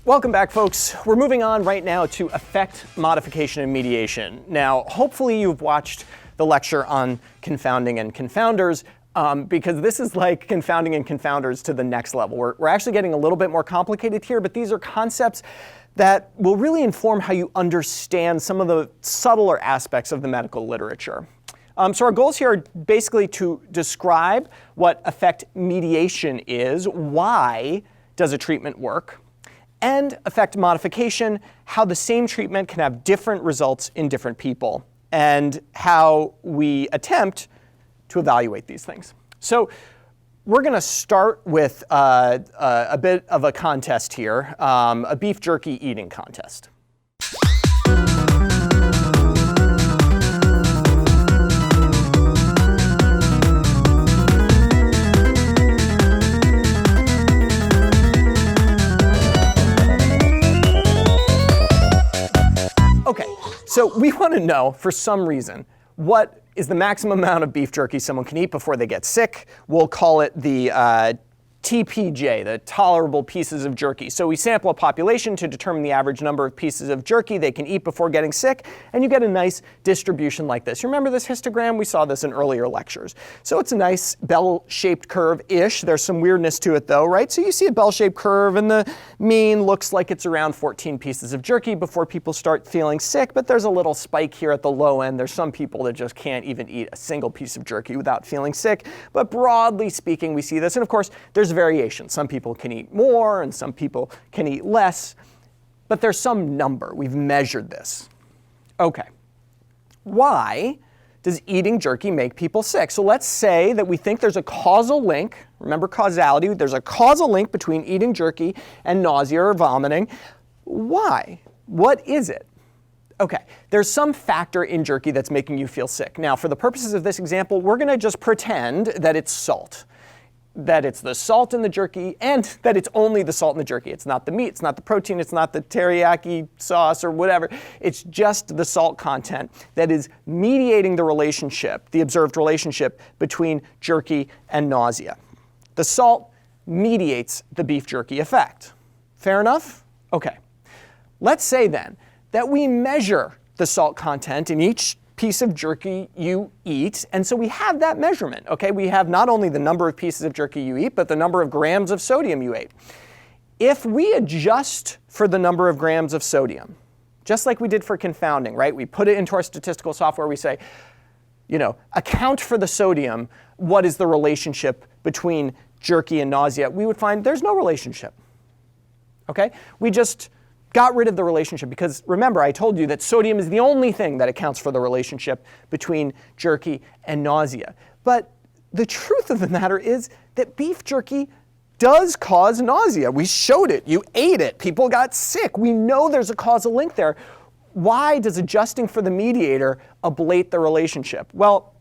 Welcome back, folks. We're moving on right now to effect, modification, and mediation. Now, hopefully you've watched the lecture on confounding and confounders, because this is like confounding and confounders to the next level. We're actually getting a little bit more complicated here, but these are concepts that will really inform how you understand some of the subtler aspects of the medical literature. So our goals here are basically to describe what effect mediation is, why does a treatment work, and effect modification, how the same treatment can have different results in different people, and how we attempt to evaluate these things. So we're going to start with a bit of a contest here, a beef jerky eating contest. Okay, so we want to know, for some reason, what is the maximum amount of beef jerky someone can eat before they get sick. We'll call it the TPJ, the tolerable pieces of jerky. So we sample a population to determine the average number of pieces of jerky they can eat before getting sick, and you get a nice distribution like this. You remember this histogram? We saw this in earlier lectures. So it's a nice bell-shaped curve-ish. There's some weirdness to it though, right? So you see a bell-shaped curve, and the mean looks like it's around 14 pieces of jerky before people start feeling sick, but there's a little spike here at the low end. There's some people that just can't even eat a single piece of jerky without feeling sick. But broadly speaking, we see this. And of course, there's variation. Some people can eat more and some people can eat less, but there's some number. We've measured this. Okay. Why does eating jerky make people sick? So let's say that we think there's a causal link. Remember causality. There's a causal link between eating jerky and nausea or vomiting. Why? What is it? Okay, there's some factor in jerky that's making you feel sick. Now, for the purposes of this example, we're going to just pretend that it's salt. That it's the salt in the jerky, and that it's only the salt in the jerky. It's not the meat, it's not the protein, it's not the teriyaki sauce or whatever. It's just the salt content that is mediating the relationship, the observed relationship between jerky and nausea. The salt mediates the beef jerky effect. Fair enough? Okay. Let's say then that we measure the salt content in each piece of jerky you eat, and so we have that measurement, okay? We have not only the number of pieces of jerky you eat, but the number of grams of sodium you ate. If we adjust for the number of grams of sodium, just like we did for confounding, right? We put it into our statistical software, we say, account for the sodium, what is the relationship between jerky and nausea? We would find there's no relationship, okay? We just got rid of the relationship because, remember, I told you that sodium is the only thing that accounts for the relationship between jerky and nausea. But the truth of the matter is that beef jerky does cause nausea. We showed it. You ate it. People got sick. We know there's a causal link there. Why does adjusting for the mediator ablate the relationship? Well,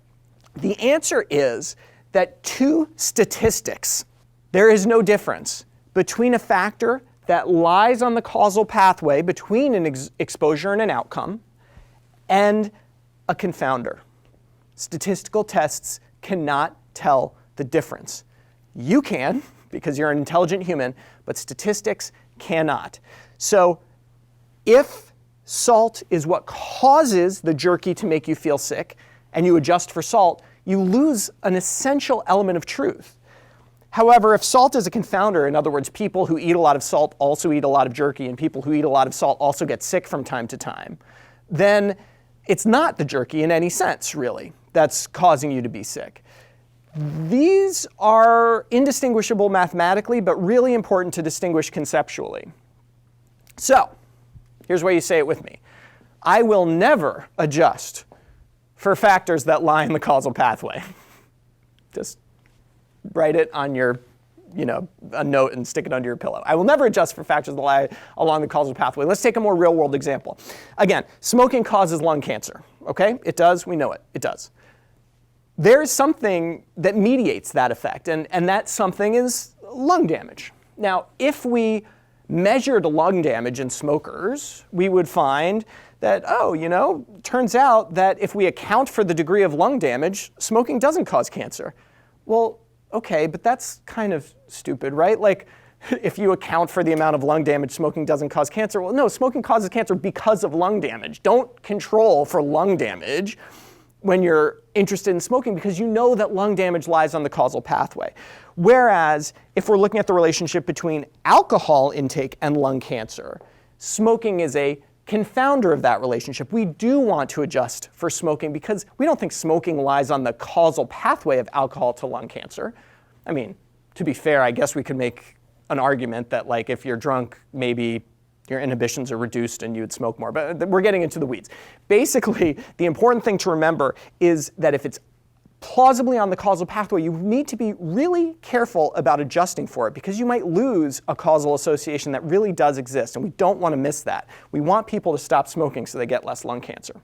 the answer is that two statistics, there is no difference between a factor that lies on the causal pathway between an exposure and an outcome, and a confounder. Statistical tests cannot tell the difference. You can, because you're an intelligent human, but statistics cannot. So if salt is what causes the jerky to make you feel sick, and you adjust for salt, you lose an essential element of truth. However, if salt is a confounder, in other words, people who eat a lot of salt also eat a lot of jerky, and people who eat a lot of salt also get sick from time to time, then it's not the jerky in any sense, really, that's causing you to be sick. These are indistinguishable mathematically, but really important to distinguish conceptually. So, here's where you say it with me. I will never adjust for factors that lie in the causal pathway. Just write it on your, a note and stick it under your pillow. I will never adjust for factors that lie along the causal pathway. Let's take a more real-world example. Again, smoking causes lung cancer, okay? It does, we know it, it does. There is something that mediates that effect, and that something is lung damage. Now, if we measured lung damage in smokers, we would find that, turns out that if we account for the degree of lung damage, smoking doesn't cause cancer. Well, okay, but that's kind of stupid, right? Like, if you account for the amount of lung damage, smoking doesn't cause cancer. Well, no, smoking causes cancer because of lung damage. Don't control for lung damage when you're interested in smoking because you know that lung damage lies on the causal pathway. Whereas if we're looking at the relationship between alcohol intake and lung cancer, smoking is a confounder of that relationship. We do want to adjust for smoking because we don't think smoking lies on the causal pathway of alcohol to lung cancer. I mean, to be fair, I guess we could make an argument that like if you're drunk, maybe your inhibitions are reduced and you would smoke more, but we're getting into the weeds. Basically, the important thing to remember is that if it's plausibly on the causal pathway, you need to be really careful about adjusting for it because you might lose a causal association that really does exist, and we don't want to miss that. We want people to stop smoking so they get less lung cancer.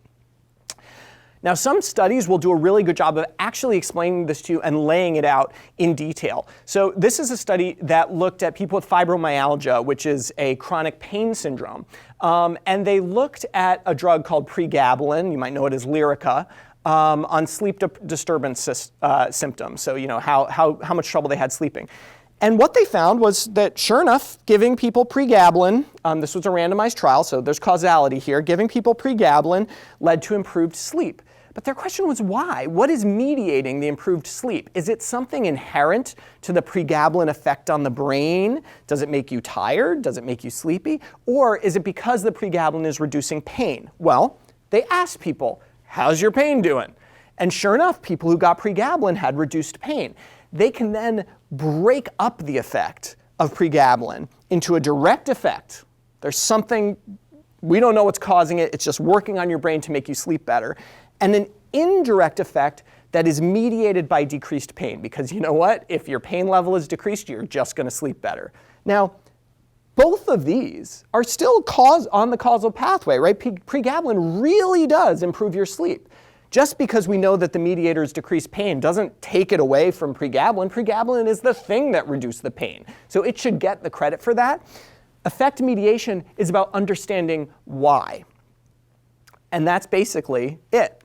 Now, some studies will do a really good job of actually explaining this to you and laying it out in detail. So this is a study that looked at people with fibromyalgia, which is a chronic pain syndrome. And they looked at a drug called Pregabalin, you might know it as Lyrica, on sleep disturbance symptoms. So you know how much trouble they had sleeping. And what they found was that, sure enough, giving people Pregabalin, this was a randomized trial, so there's causality here, giving people Pregabalin led to improved sleep. But their question was why? What is mediating the improved sleep? Is it something inherent to the Pregabalin effect on the brain? Does it make you tired? Does it make you sleepy? Or is it because the Pregabalin is reducing pain? Well, they asked people, how's your pain doing? And sure enough, people who got Pregabalin had reduced pain. They can then break up the effect of Pregabalin into a direct effect. There's something, we don't know what's causing it, it's just working on your brain to make you sleep better. And an indirect effect that is mediated by decreased pain. Because you know what? If your pain level is decreased, you're just going to sleep better. Now, both of these are still on the causal pathway, right? Pregabalin really does improve your sleep. Just because we know that the mediators decrease pain doesn't take it away from Pregabalin. Pregabalin is the thing that reduced the pain. So it should get the credit for that. Effect mediation is about understanding why. And that's basically it.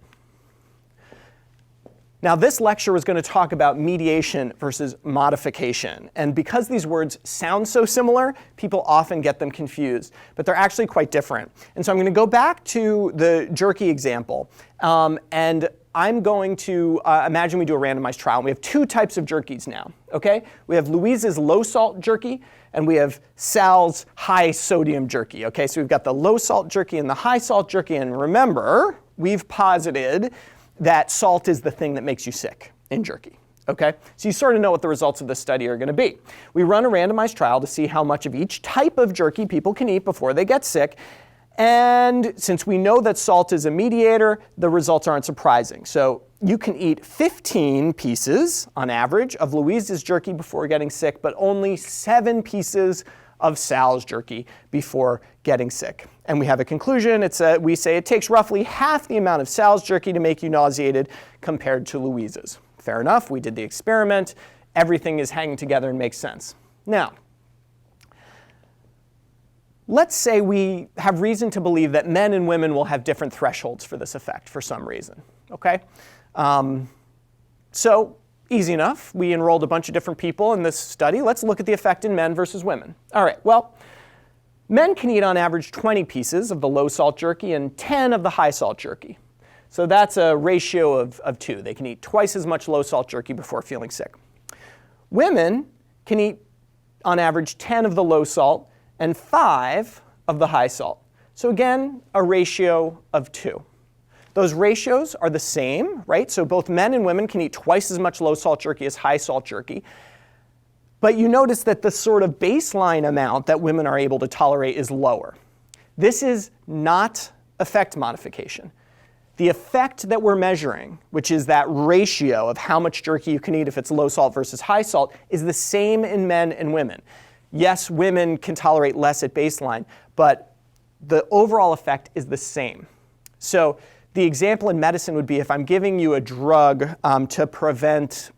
Now, this lecture was going to talk about mediation versus modification. And because these words sound so similar, people often get them confused. But they're actually quite different. And so I'm going to go back to the jerky example. And I'm going to imagine we do a randomized trial. And we have two types of jerkies now. Okay? We have Louise's low-salt jerky, and we have Sal's high-sodium jerky. Okay? So we've got the low-salt jerky and the high-salt jerky. And remember, we've posited that salt is the thing that makes you sick in jerky. Okay? So you sort of know what the results of this study are going to be. We run a randomized trial to see how much of each type of jerky people can eat before they get sick. And since we know that salt is a mediator, the results aren't surprising. So you can eat 15 pieces on average of Louise's jerky before getting sick, but only 7 pieces of Sal's jerky before getting sick. And we have a conclusion. We say it takes roughly half the amount of Sal's jerky to make you nauseated compared to Louise's. Fair enough. We did the experiment. Everything is hanging together and makes sense. Now, let's say we have reason to believe that men and women will have different thresholds for this effect for some reason. Okay? So easy enough. We enrolled a bunch of different people in this study. Let's look at the effect in men versus women. All right, well, men can eat on average 20 pieces of the low-salt jerky and 10 of the high-salt jerky. So that's a ratio of 2. They can eat twice as much low-salt jerky before feeling sick. Women can eat on average 10 of the low-salt and 5 of the high-salt. So again, a ratio of 2. Those ratios are the same, right? So both men and women can eat twice as much low-salt jerky as high-salt jerky. But you notice that the sort of baseline amount that women are able to tolerate is lower. This is not effect modification. The effect that we're measuring, which is that ratio of how much jerky you can eat if it's low-salt versus high-salt, is the same in men and women. Yes, women can tolerate less at baseline, but the overall effect is the same. So the example in medicine would be if I'm giving you a drug to prevent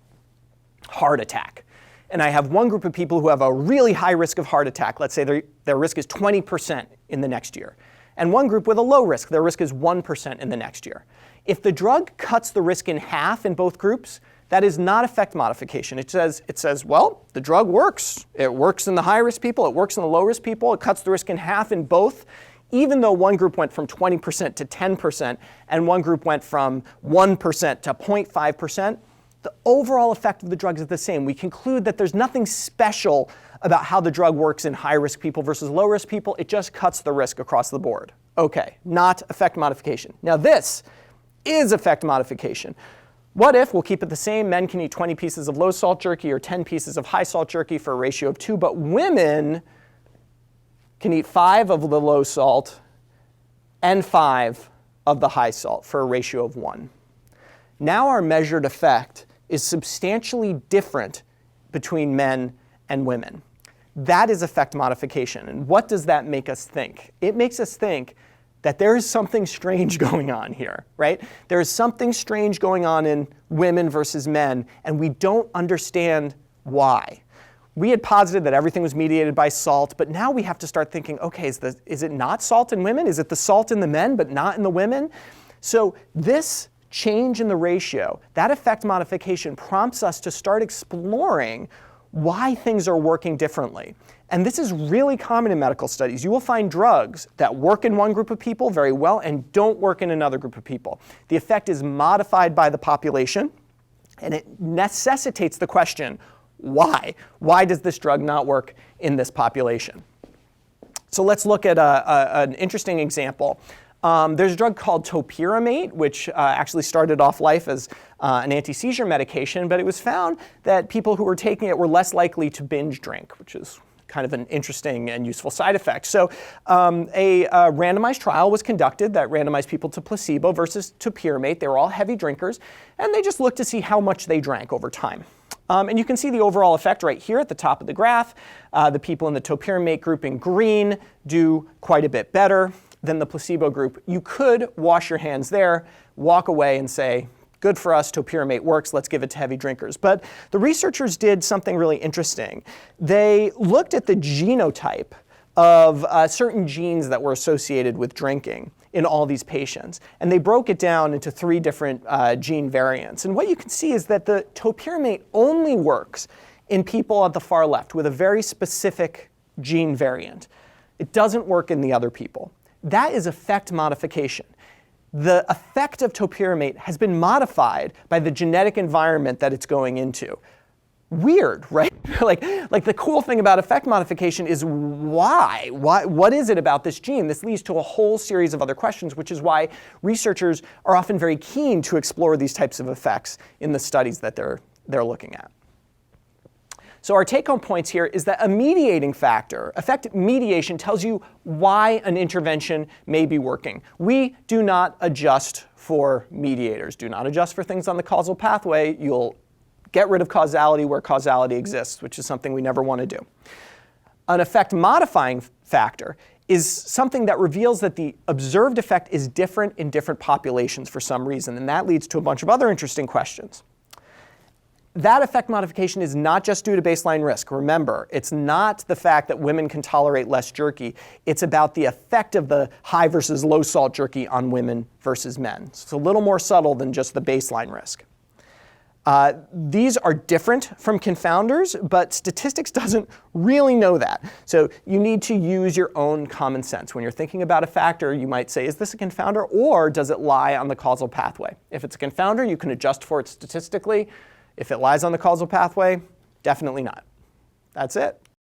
heart attack, and I have one group of people who have a really high risk of heart attack. Let's say their risk is 20% in the next year. And one group with a low risk, their risk is 1% in the next year. If the drug cuts the risk in half in both groups, That is not effect modification. It says, well, the drug works. It works in the high-risk people. It works in the low-risk people. It cuts the risk in half in both, even though one group went from 20% to 10% and one group went from 1% to 0.5%. The overall effect of the drug is the same. We conclude that there's nothing special about how the drug works in high-risk people versus low-risk people. It just cuts the risk across the board. OK, not effect modification. Now this is effect modification. What if, we'll keep it the same, men can eat 20 pieces of low-salt jerky or 10 pieces of high-salt jerky for a ratio of 2, but women can eat 5 of the low-salt and 5 of the high-salt for a ratio of 1. Now our measured effect is substantially different between men and women. That is effect modification. And what does that make us think? It makes us think that there is something strange going on here, right? There is something strange going on in women versus men, and we don't understand why. We had posited that everything was mediated by salt, but now we have to start thinking, OK, is it not salt in women? Is it the salt in the men but not in the women? So this change in the ratio, that effect modification prompts us to start exploring why things are working differently. And this is really common in medical studies. You will find drugs that work in one group of people very well and don't work in another group of people. The effect is modified by the population, and it necessitates the question, why? Why does this drug not work in this population? So let's look at an interesting example. There's a drug called Topiramate, which actually started off life as an anti-seizure medication, but it was found that people who were taking it were less likely to binge drink, which is kind of an interesting and useful side effect. So a randomized trial was conducted that randomized people to placebo versus Topiramate. They were all heavy drinkers, and they just looked to see how much they drank over time. And you can see the overall effect right here at the top of the graph. The people in the Topiramate group in green do quite a bit better than the placebo group. You could wash your hands there, walk away and say, good for us, Topiramate works, let's give it to heavy drinkers. But the researchers did something really interesting. They looked at the genotype of certain genes that were associated with drinking in all these patients. And they broke it down into 3 different gene variants. And what you can see is that the Topiramate only works in people at the far left with a very specific gene variant. It doesn't work in the other people. That is effect modification. The effect of Topiramate has been modified by the genetic environment that it's going into. Weird, right? like the cool thing about effect modification is why? What is it about this gene? This leads to a whole series of other questions, which is why researchers are often very keen to explore these types of effects in the studies that they're looking at. So our take-home points here is that a mediating factor, effect mediation, tells you why an intervention may be working. We do not adjust for mediators. Do not adjust for things on the causal pathway. You'll get rid of causality where causality exists, which is something we never want to do. An effect modifying factor is something that reveals that the observed effect is different in different populations for some reason, and that leads to a bunch of other interesting questions. That effect modification is not just due to baseline risk. Remember, it's not the fact that women can tolerate less jerky. It's about the effect of the high versus low salt jerky on women versus men. So it's a little more subtle than just the baseline risk. These are different from confounders, but statistics doesn't really know that. So you need to use your own common sense. When you're thinking about a factor, you might say, is this a confounder, or does it lie on the causal pathway? If it's a confounder, you can adjust for it statistically. If it lies on the causal pathway, definitely not. That's it.